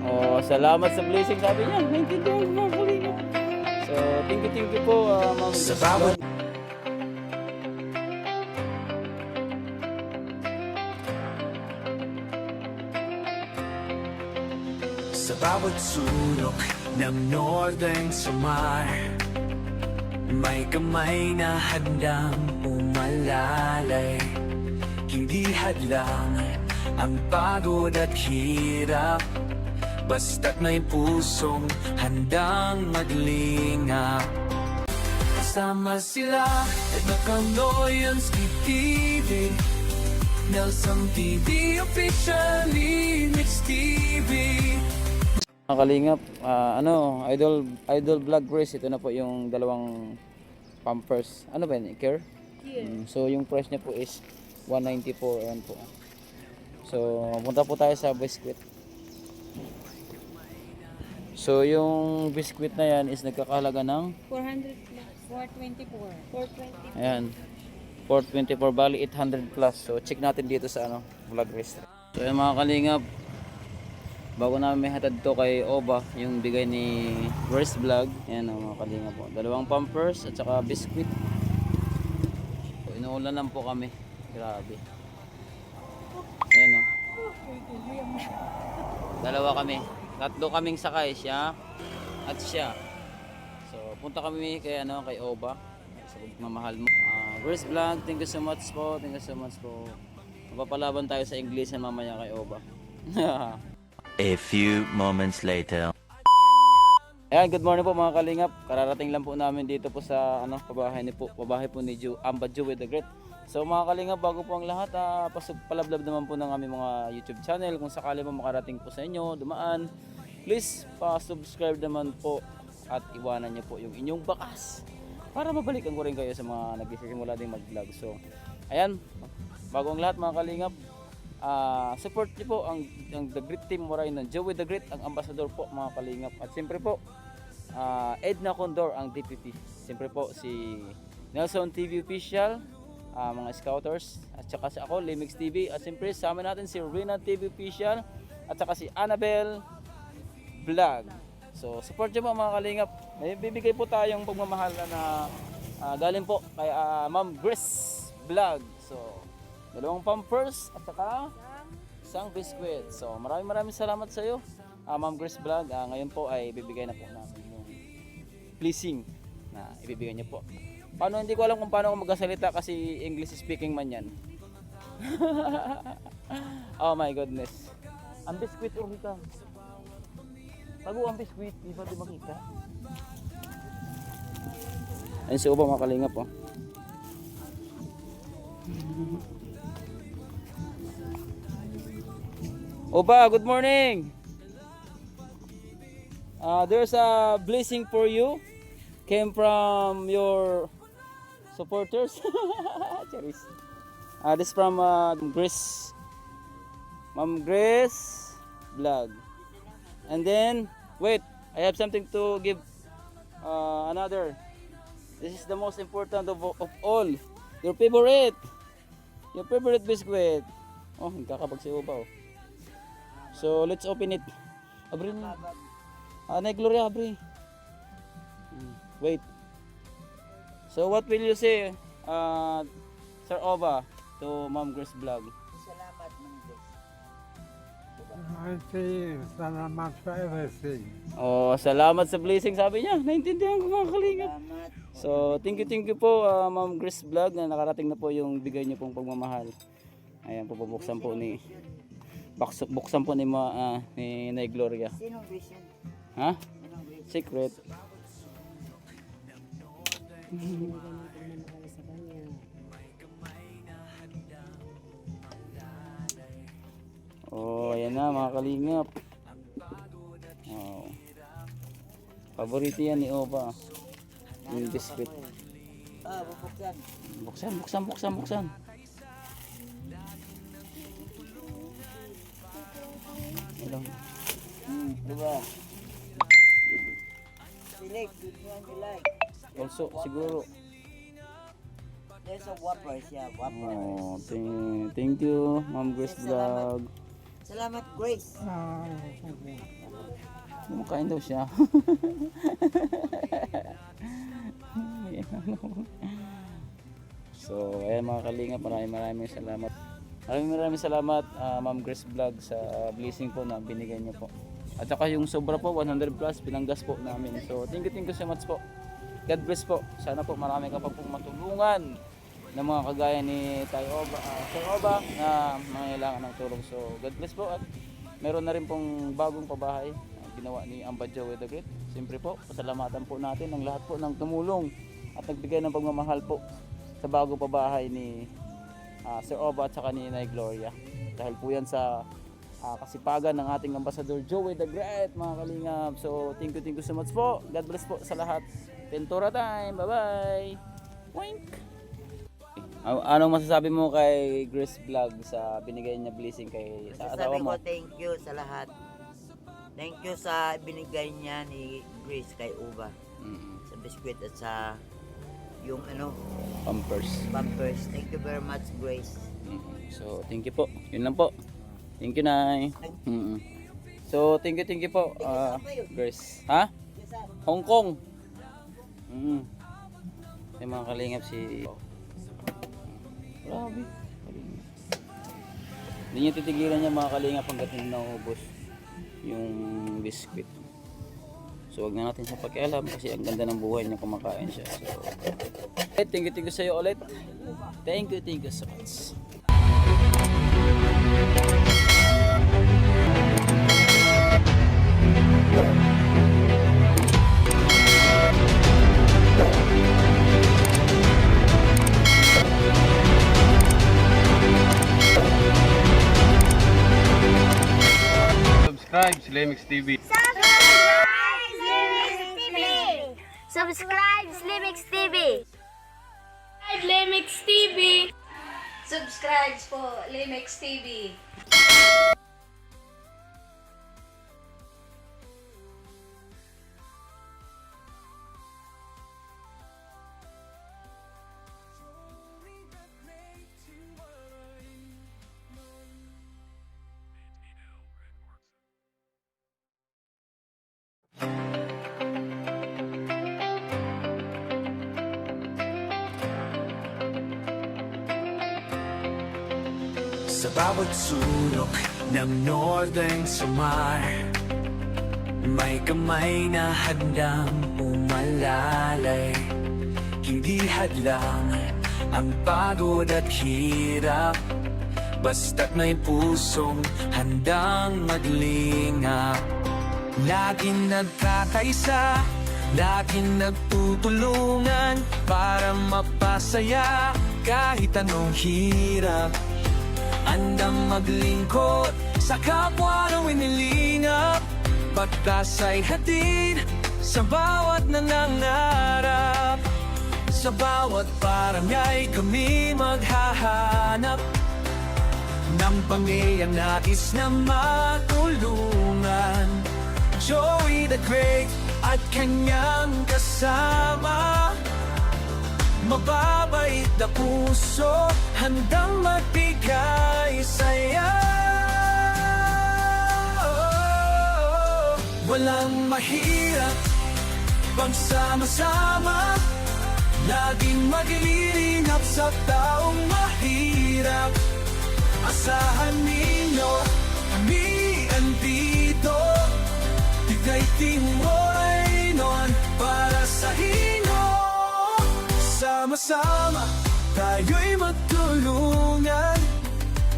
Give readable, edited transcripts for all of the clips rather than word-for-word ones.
Oh, salamat sa blessing, sabi niya. Naintindihan ko mga kalingap. So, thank you po, Ma'am Sa Grace bawat Vlog. Sa bawat sulok ng Northern Samar, may kamay na handang umalalay. Hindi hadlang ang pagod at hirap, basta't may pusong handang maglingap. Kasama sila at Nakaloyanski TV, Nelson TV Official, Mix TV. Mga kalingap, idol vlog Grace, ito na po yung dalawang Pampers. Ano ba yun? Care? So yung price niya po is 194. Ayan po. So punta po tayo sa biscuit. So yung biscuit na yan is nagkakahalaga ng 400 plus. 424. 420. ayan, 424, bali 800 plus. So check natin dito sa vlog Grace. So ayan mga kalingap, bago namin may hatad to kay Oba, yung bigay ni Grace Vlog. Ayan mga kalingap po. Dalawang Pampers at saka biscuit. So inuulan lang po kami. Grabe. Ayan o. Dalawa kami. Tatlo kaming sakay, siya at siya. So punta kami kay kay Oba sa pagmamahal mo. Grace Vlog, thank you so much po. Thank you so much po. Mapapalaban tayo sa English mamaya kay Oba. A few moments later. Ayan, good morning po mga kalingap. Kararating lang po namin dito po sa pabahay po ni Amba Joey the Great. So mga kalingap, bago po ang lahat, palablab naman po ng aming mga YouTube channel. Kung sakali po makarating po sa inyo, dumaan, please pa-subscribe naman po at iwanan niyo po yung inyong bakas para mabalikan ko rin kayo sa mga nagsisimula din mag-vlog. So ayan, bago ang lahat mga kalingap, support niyo po ang The Great Team Moray ng Joey the Great, ang ambassador po mga kalingap. At siyempre po Edna Condor ang DPP. Siyempre po si Nelson TV Official, mga scouters, at saka si ako, Limix TV. At siyempre sama natin si Rina TV Official at saka si Annabelle Vlog. So support niyo po mga kalingap. May bibigay po tayong pagmamahal na galing po kay Ma'am Grace Vlog. So dalawang Pampers at saka isang biscuit. So maraming salamat sa iyo, Ma'am Grace Vlog. Ngayon po ay bibigay na po namin yung blessing na ibibigay niyo po. Paano, hindi ko alam kung paano ako magsasalita kasi English speaking man yan. Oh my goodness. Ang biscuit Rita. Tago ang biscuit, di ba di makita? Ayun si Uba mga kalingap po. Oba, good morning. There's a blessing for you. Came from your supporters. Charis. This from Grace. Ma'am Grace Vlog. And then, wait, I have something to give another. This is the most important of all. Your favorite. Your favorite biscuit. Oh, nagkakabag si Uba oh. So let's open it. Abri na. Nay Gloria, abri. Wait. So what will you say, Sir Oba, to Ma'am Grace Vlog? Salamat, Ma'am Grace. I say salamat for everything. Oh, salamat sa blessing, sabi niya. Naintindihan ko mga kalingap. Salamat. So thank you po, Ma'am Grace Vlog, na nakarating na po yung bigay niyo pong pagmamahal. Ayan po, buksan po ni Nay Gloria. Sinong Grace yan? Ha? Sinong Grace? Secret. Oh, ayan na mga kalingap. Oh. Paborito yan ni Oba. Yung biscuit. Bubuksan. Buksan. Alam. Diba? Select, which one you like? Also, siguro. There's sa Whopper siya. Whopper. Oh, thank you, Ma'am Grace Salamat. Vlog. Salamat, Grace. Kumakain daw siya. So, ayan mga kalingap, maraming salamat. Maraming salamat, Ma'am Grace Vlog, sa blessing po na binigay niyo po. At saka yung sobra po, 100 plus, pinanggas po namin. So, thank you so much po. God bless po. Sana po marami ka pa pong matulungan ng mga kagaya ni Sir Oba na mangailangan ng tulong. So, God bless po. At meron na rin pong bagong pabahay na ginawa ni Amba Joey the Great. Siyempre po, pasalamatan po natin ang lahat po ng tumulong at nagbigay ng pagmamahal po sa bagong pabahay ni Sir Oba at saka ni Inay Gloria. Dahil po yan sa kasipagan ng ating Ambassador Joey the Great, mga kalingap. So, thank you so much po. God bless po sa lahat. Ventura time. Bye-bye. Wink. Anong masasabi mo kay Grace Vlog sa binigay niya blessing kay sa asawa Sabi mo? ko thank you sa lahat. Thank you sa binigay niya ni Grace kay Uba. Sa biskwit at sa yung Pampers. bumpers. Thank you very much, Grace. So, thank you po. Yun lang po. Thank you, Nay. So, thank you po, Grace. Ha? Hong Kong. Yung mga kalingap si... Grabe. Hindi niya titigilan niya mga kalingap hanggat hindi naubos yung biscuit. So, wag na natin siya pakialam kasi ang ganda ng buhay niya kumakain siya. So, thank you sa iyo ulit. Thank you so much. Subscribe Slimix TV. Subscribe Slimix TV. Limix TV. Subscribe po Limix TV. Sa bawat sulok ng Northern Samar, may kamay na handang umalalay. Hindi hadlang ang pagod at hirap, basta't may pusong handang maglingap. Laging nagkakaisa, laging nagtutulungan para mapasaya kahit anong hirap. Andang maglingkod sa kapwa ng winilingap, pagkasay hatid sa bawat nangangarap. Sa bawat barangay kami maghahanap ng pamilyang nais na matulungan. Joey the Great at kanyang kasama, mababait na puso, handang magbigay saya. Walang mahirap, pagsama-sama, laging maglilingap sa taong mahirap. Asahan ninyo, kami andito, bigay timoy noon para sa inyo. Sama-sama, tayo'y magtulungan,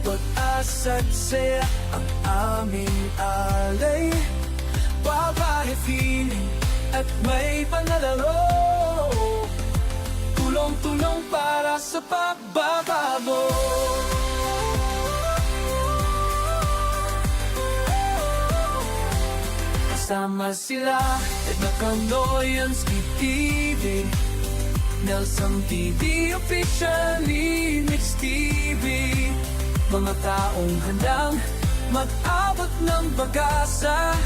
pag-asa't saya ang aming alay. Babae, feeling at may panalalo, tulong-tulong para sa pagbabago. Kasama sila at Nakanoyanski TV, Nelson TV officially, Mix TV. Mga taong handang mag-abot ng pag-asa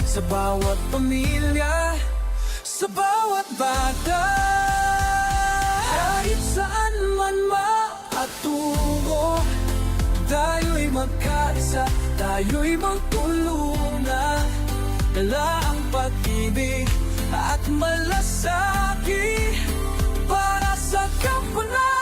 sa bawat pamilya, sa bawat bata. Kahit saan man man maatungo, tayo'y magkaisa, tayo'y magtulungan. Dala ang pag-ibig at malasakit para sa kapwa.